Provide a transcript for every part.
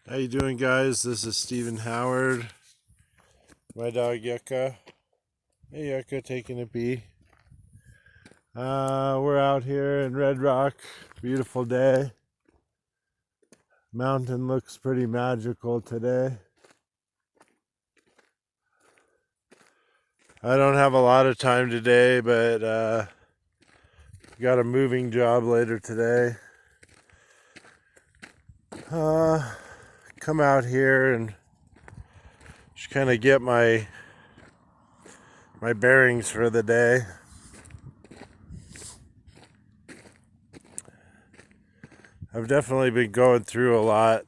How you doing, guys? This is Stephen Howard. My dog Yucca. Hey Yucca, taking a pee. We're out here in Red Rock. Beautiful day. Mountain looks pretty magical today. I don't have a lot of time today, but got a moving job later today. Come out here and just kind of get my bearings for the day. I've definitely been going through a lot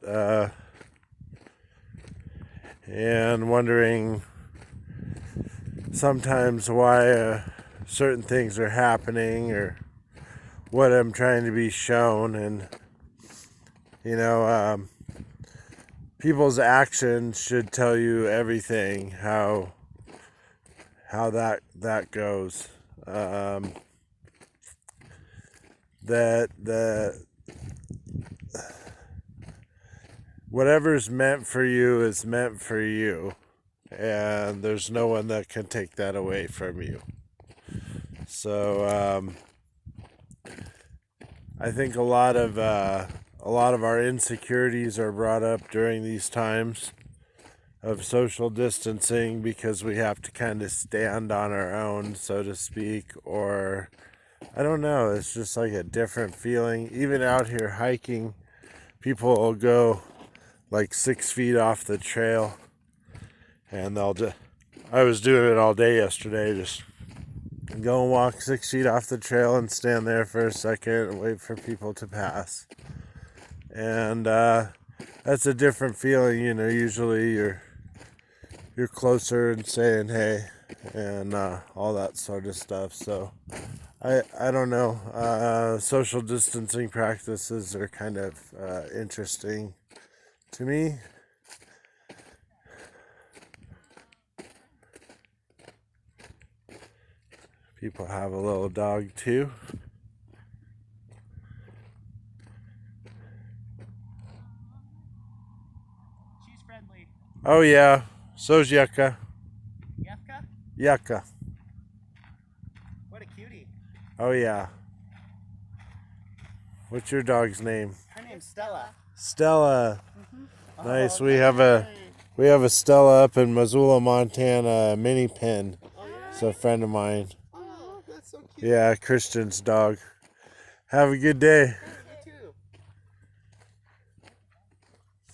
and wondering sometimes why certain things are happening or what I'm trying to be shown. And people's actions should tell you everything, how that goes. That whatever's meant for you is meant for you, and there's no one that can take that away from you. So I think a lot of our insecurities are brought up during these times of social distancing, because we have to kind of stand on our own, so to speak, or I don't know, it's just like a different feeling. Even out here hiking, people will go like 6 feet off the trail, and I was doing it all day yesterday, just go and walk 6 feet off the trail and stand there for a second and wait for people to pass. And that's a different feeling. Usually you're closer and saying hey and all that sort of stuff. So I don't know. Social distancing practices are kind of interesting to me. People have a little dog too. She's friendly. Oh yeah, so's Yucca. Yefka? Yucca. What a cutie. Oh yeah. What's your dog's name? Her name's Stella. Stella. Mm-hmm. Nice. Oh, We have a Stella up in Missoula, Montana, a mini pin. Oh, yeah? It's a friend of mine. Oh, that's so cute. Yeah, Christian's dog. Have a good day. You too.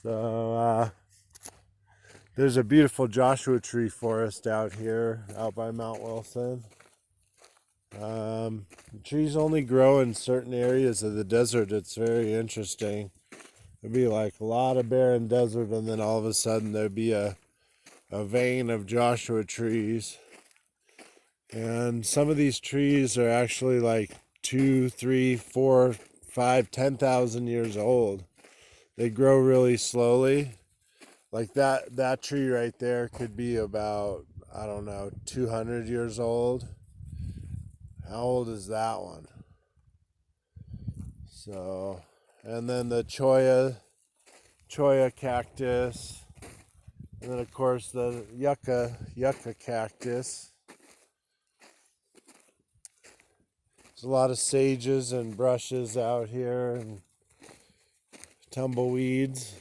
So there's a beautiful Joshua tree forest out here, out by Mount Wilson. Trees only grow in certain areas of the desert. It's very interesting. There'd be like a lot of barren desert, and then all of a sudden there'd be a vein of Joshua trees. And some of these trees are actually like 2, 3, 4, 5, 10,000 years old. They grow really slowly. Like that tree right there could be about, I don't know, 200 years old. How old is that one? So, and then the cholla cactus, and then of course the yucca cactus. There's a lot of sages and brushes out here and tumbleweeds.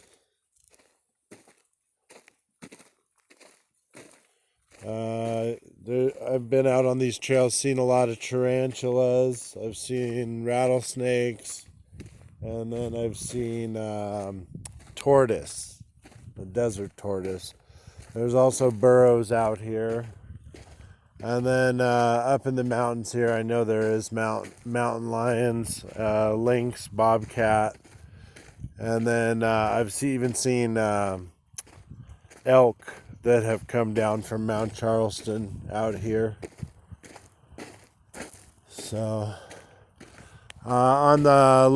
I've been out on these trails, seen a lot of tarantulas. I've seen rattlesnakes, and then I've seen tortoise, the desert tortoise. There's also burros out here. And then up in the mountains here, I know there is mountain lions, lynx, bobcat, and then I've even seen elk that have come down from Mount Charleston out here. So on the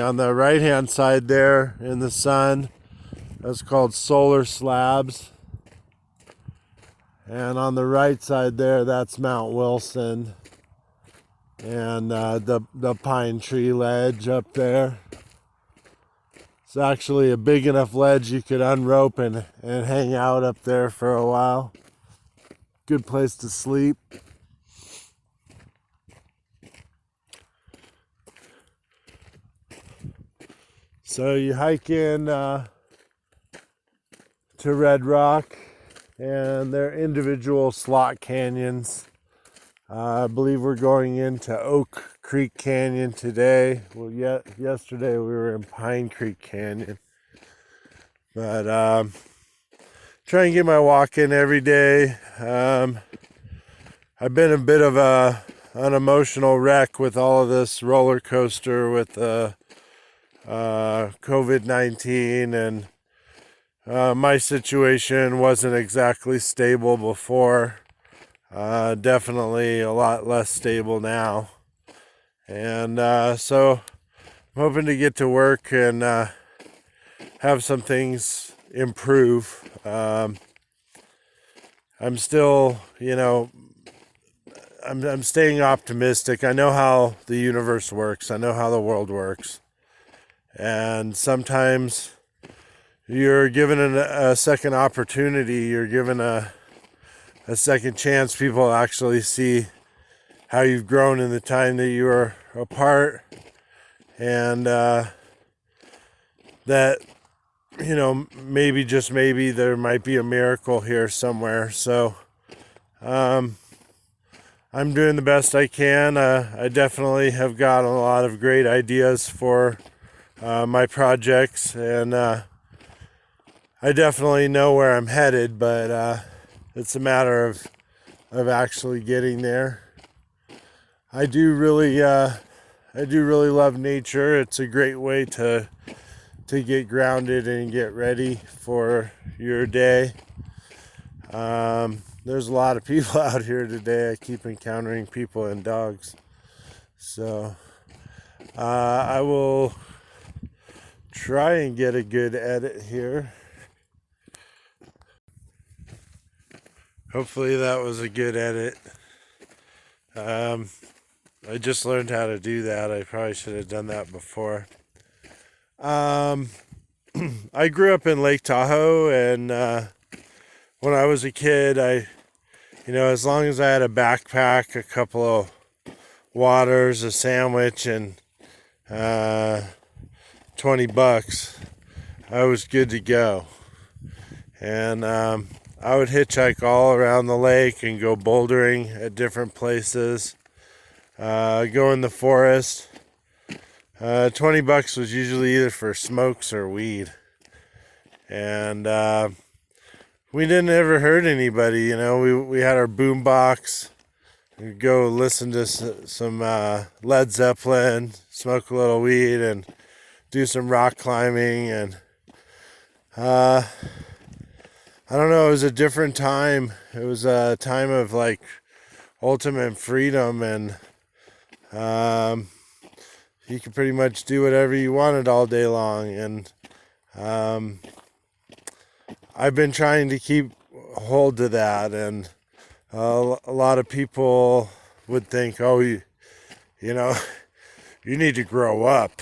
on the right hand side there in the sun, that's called solar slabs. And on the right side there, that's Mount Wilson and the pine tree ledge up there. It's actually a big enough ledge you could unrope and hang out up there for a while. Good place to sleep. So you hike in to Red Rock, and they're individual slot canyons. I believe we're going into Oak Creek Canyon today. Well, yesterday we were in Pine Creek Canyon. But try and get my walk in every day. I've been a bit of an emotional wreck with all of this roller coaster with COVID-19, and my situation wasn't exactly stable before. Definitely a lot less stable now. And so I'm hoping to get to work and have some things improve. I'm still, I'm staying optimistic. I know how the universe works. I know how the world works. And sometimes you're given a second opportunity. You're given a second chance. People actually see how you've grown in the time that you were apart. And that, maybe, just maybe, there might be a miracle here somewhere. So I'm doing the best I can. I definitely have got a lot of great ideas for my projects, and I definitely know where I'm headed, but it's a matter of actually getting there. I do really love nature. It's a great way to get grounded and get ready for your day. There's a lot of people out here today. I keep encountering people and dogs. So I will try and get a good edit here. Hopefully that was a good edit. I just learned how to do that. I probably should have done that before. I grew up in Lake Tahoe, and when I was a kid, as long as I had a backpack, a couple of waters, a sandwich, and $20, I was good to go. And I would hitchhike all around the lake and go bouldering at different places, go in the forest. $20 was usually either for smokes or weed. And we didn't ever hurt anybody. We had our boom box. We'd go listen to some Led Zeppelin, smoke a little weed, and do some rock climbing. And I don't know, it was a different time. It was a time of like ultimate freedom, and you could pretty much do whatever you wanted all day long. And I've been trying to keep hold to that, and a lot of people would think, oh, you need to grow up,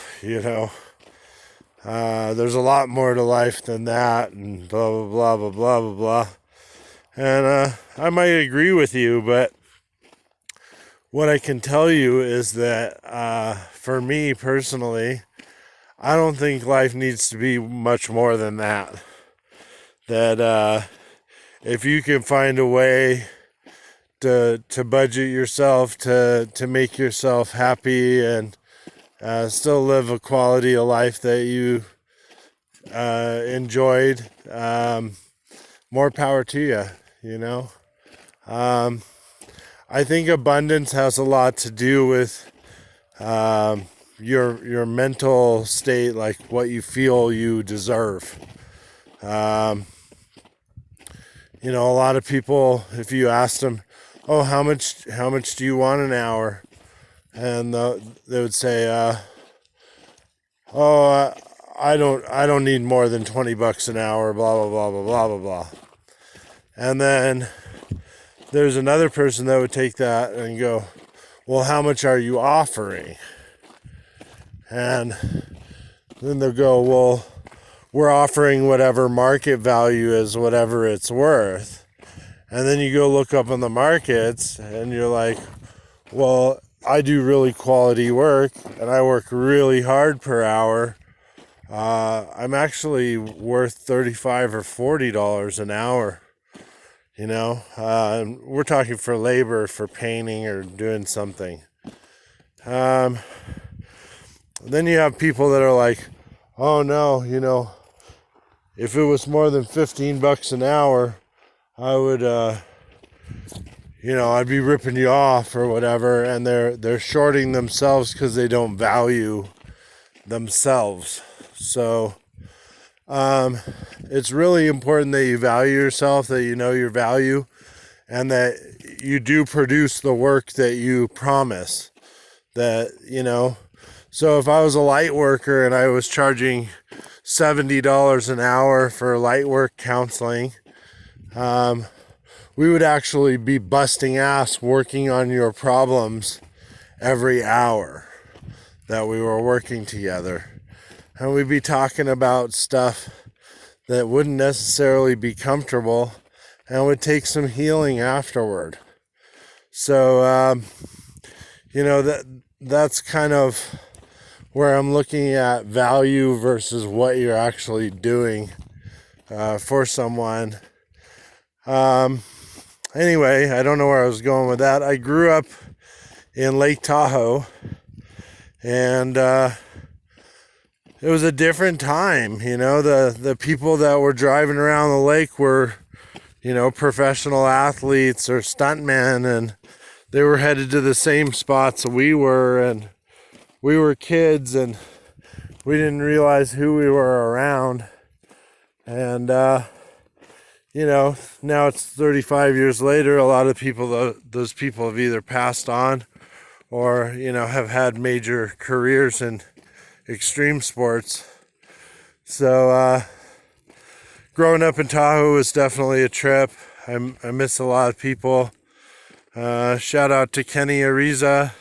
there's a lot more to life than that, and blah, blah, blah, blah, blah, blah, blah. And I might agree with you, but what I can tell you is that for me personally, I don't think life needs to be much more than that. That if you can find a way to budget yourself, to make yourself happy, and still live a quality of life that you enjoyed, more power to you. I think abundance has a lot to do with your mental state, like what you feel you deserve. A lot of people, if you asked them, oh, how much do you want an hour? And they would say, oh, I don't need more than $20 an hour, blah, blah, blah, blah, blah, blah, blah. And then there's another person that would take that and go, well, how much are you offering? And then they'll go, well, we're offering whatever market value is, whatever it's worth. And then you go look up on the markets and you're like, well, I do really quality work and I work really hard per hour. I'm actually worth $35 or $40 an hour. You know, we're talking for labor, for painting or doing something. Then you have people that are like, oh no, you know, if it was more than $15 an hour, I would, you know, I'd be ripping you off or whatever. And they're shorting themselves because they don't value themselves. So it's really important that you value yourself, that you know your value, and that you do produce the work that you promise. That, you know, so if I was a light worker and I was charging $70 an hour for light work counseling, we would actually be busting ass working on your problems every hour that we were working together. And we'd be talking about stuff that wouldn't necessarily be comfortable and would take some healing afterward. So, you know, that's kind of where I'm looking at value versus what you're actually doing for someone. Anyway, I don't know where I was going with that. I grew up in Lake Tahoe, and it was a different time. You know, the people that were driving around the lake were, you know, professional athletes or stuntmen, and they were headed to the same spots we were, and we were kids, and we didn't realize who we were around. And you know, now it's 35 years later. A lot of people, those people have either passed on or, you know, have had major careers in extreme sports. So growing up in Tahoe was definitely a trip. I miss a lot of people. Shout out to Kenny Ariza